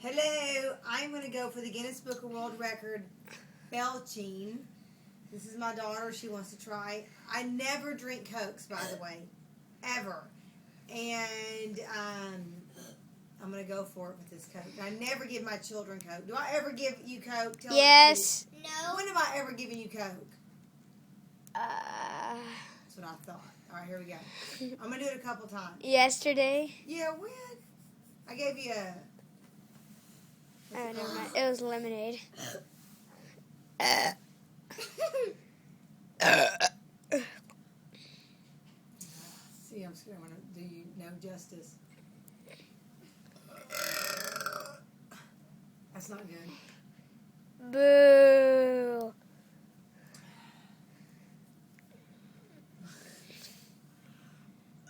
Hello, I'm going to go for the Guinness Book of World Record, Belching. This is my daughter. She wants to try. I never drink Cokes, by the way. Ever. And I'm going to go for it with this Coke. I never give my children Coke. Do I ever give you Coke? Yes. No. When have I ever given you Coke? That's what I thought. All right, here we go. I'm going to do it a couple times. Yesterday? Yeah, when? I gave you a... Oh, never mind. It was lemonade. See, I'm scared. I'm going to do you no justice. That's not good. Boo.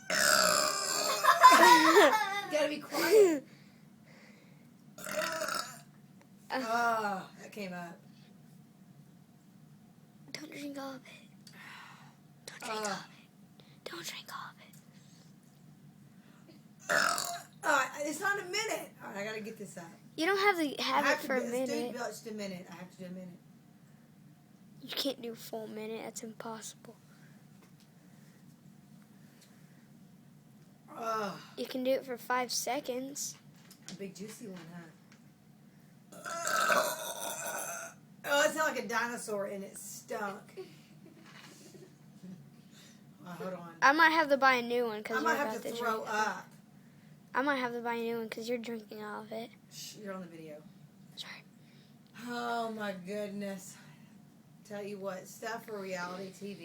You gotta be quiet. Oh, that came up. Don't drink all of it. Don't drink all of it. Don't drink all of it. It's not a minute. All right, I gotta get this out. You don't have to have it for a minute. Let's do a minute. I have to do a minute. You can't do a full minute. That's impossible. You can do it for 5 seconds. A big juicy one, huh? Oh, it sounded like a dinosaur and it stunk. Hold on. I might have to buy a new one because I might have to throw up. I might have to buy a new one because you're drinking all of it. Shh, you're on the video. Sorry. Oh my goodness. Tell you what, stuff for reality TV.